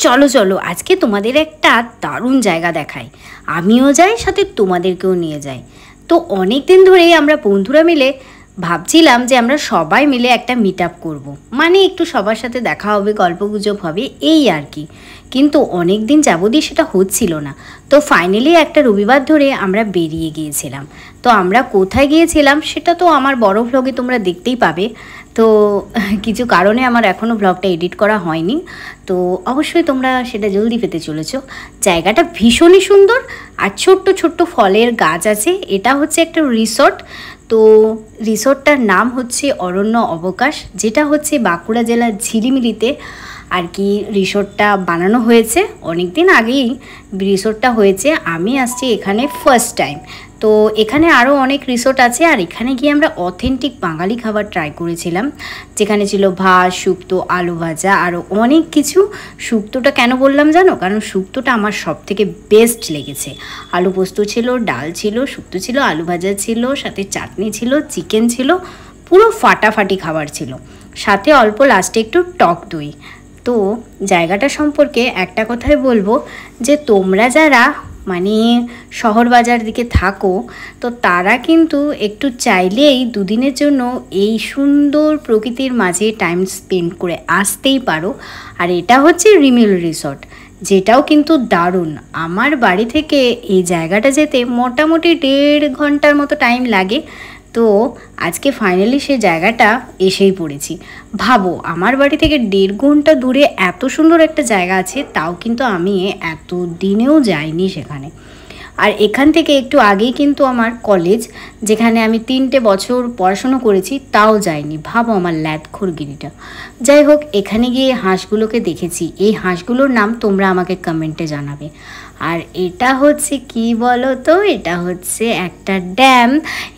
চলো চলো আজকে তোমাদের একটা দারুণ জায়গা দেখাই, আমিও যাই সাথে তোমাদেরকেও নিয়ে যাই। তো অনেক দিন ধরেই আমরা বন্ধুরা মিলে ভাবছিলাম যে আমরা সবাই মিলে একটা মিট আপ করবো, মানে একটু সবার সাথে দেখা হবে, গল্পগুজব হবে, এই আর কি। কিন্তু অনেক দিন যাবতই সেটা হচ্ছিল না। তো ফাইনালি একটা রবিবার ধরে আমরা বেরিয়ে গিয়েছিলাম। তো আমরা কোথায় গিয়েছিলাম সেটা তো আমার বড় ভ্লগে তোমরা দেখতেই পাবে। তো কিছু কারণে আমার এখনও ব্লগটা এডিট করা হয়নি, তো অবশ্যই তোমরা সেটা জলদি পেতে চলেছ। জায়গাটা ভীষণই সুন্দর আর ছোট্ট ছোট্ট ফলের গাছ আছে। এটা হচ্ছে একটা রিসর্ট। তো রিসর্টটার নাম হচ্ছে অরণ্য অবকাশ, যেটা হচ্ছে বাঁকুড়া জেলার ঝিলিমিলিতে আর কি রিসর্টটা বানানো হয়েছে। অনেক দিন আগেই রিসর্টটা হয়েছে, আমি আসছি এখানে ফার্স্ট টাইম। তো এখানে আরও অনেক রিসর্ট আছে, আর এখানে গিয়ে আমরা অথেন্টিক বাঙালি খাবার ট্রাই করেছিলাম, যেখানে ছিল ভাত, শুক্তো, আলু ভাজা, আরও অনেক কিছু। শুক্তোটা কেন বললাম জানো? কারণ শুক্তোটা আমার সব থেকে বেস্ট লেগেছে। আলু পোস্ত ছিল, ডাল ছিল, শুক্তো ছিল, আলু ভাজা ছিল, সাথে চাটনি ছিল, চিকেন ছিল, পুরো ফাটাফাটি খাবার ছিল, সাথে অল্প লাস্টে একটু টক দই। তো জায়গাটা সম্পর্কে একটা কথাই বলবো, যে তোমরা যারা মানে শহর বাজার দিকে থাকো, তো তারা কিন্তু একটু চাইলেই দুদিনের জন্য এই সুন্দর প্রকৃতির মাঝে টাইম স্পেন্ড করে আসতেই পারো। আর এটা হচ্ছে রিমিল রিসর্ট, যেটাও কিন্তু দারুণ। আমার বাড়ি থেকে এই জায়গাটা যেতে মোটামুটি 1.5 ঘন্টার মতো টাইম লাগে। তো আজকে ফাইনালি সে জায়গাটা এসেই পড়েছি। ভাবো, আমার বাড়ি থেকে 1.5 ঘন্টা দূরে এত সুন্দর একটা জায়গা আছে, তাও কিন্তু আমি এত দিনেও যাইনি সেখানে। আর এখান থেকে একটু আগেই কিন্তু আমার কলেজ, যেখানে আমি 3টে বছর পড়াশুনো করেছি, তাও যাইনি। ভাবো আমার ল্যাদখোরগিরিটা। যাই হোক, এখানে গিয়ে হাঁসগুলোকে দেখেছি। এই হাঁসগুলোর নাম তোমরা আমাকে কমেন্টে জানাবে। আর এটা হচ্ছে কি বলো তো, এটা হচ্ছে একটা ড্যাম।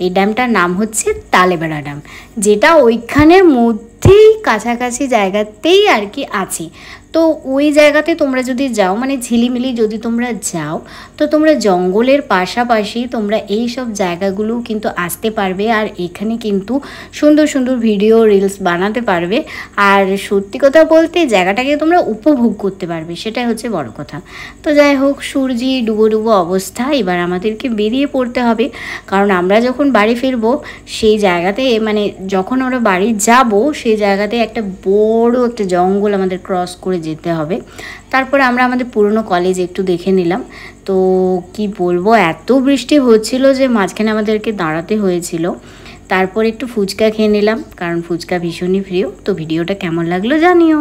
এই ড্যামটার নাম হচ্ছে তালেবেড়া ড্যাম, যেটা ওইখানের মধ্যেই কাছাকাছি জায়গাতেই আর কি আছে। তো ওই জায়গাতে তোমরা যদি যাও, মানে ঝিলিমিলি যদি তোমরা যাও, তো তোমরা জঙ্গলের পাশাপাশি তোমরা এই সব জায়গাগুলো কিন্তু আসতে পারবে। আর এখানে কিন্তু সুন্দর সুন্দর ভিডিও রিলস বানাতে পারবে। আর সত্যি কথা বলতে জায়গাটাকে তোমরা উপভোগ করতে পারবে, সেটাই হচ্ছে বড় কথা। তো যাই হোক, সূর্যি ডুবো ডুবো অবস্থা, এবার আমাদেরকে বেরিয়ে পড়তে হবে। কারণ আমরা যখন বাড়ি ফিরবো সেই জায়গাতে, মানে যখন আমরা বাড়ি যাব সেই জায়গাতে একটা বড় একটা জঙ্গল আমাদের ক্রস করে যেতে হবে। তারপরে আমরা আমাদের পুরনো কলেজ একটু দেখে নিলাম। তো কি বলবো, এত বৃষ্টি হচ্ছিল যে মাঝখানে আমাদেরকে দাঁড়াতে হয়েছিল। তারপর একটু ফুচকা খেয়ে নিলাম, কারণ ফুচকা ভীষণই প্রিয়। তো ভিডিওটা কেমন লাগলো জানিও।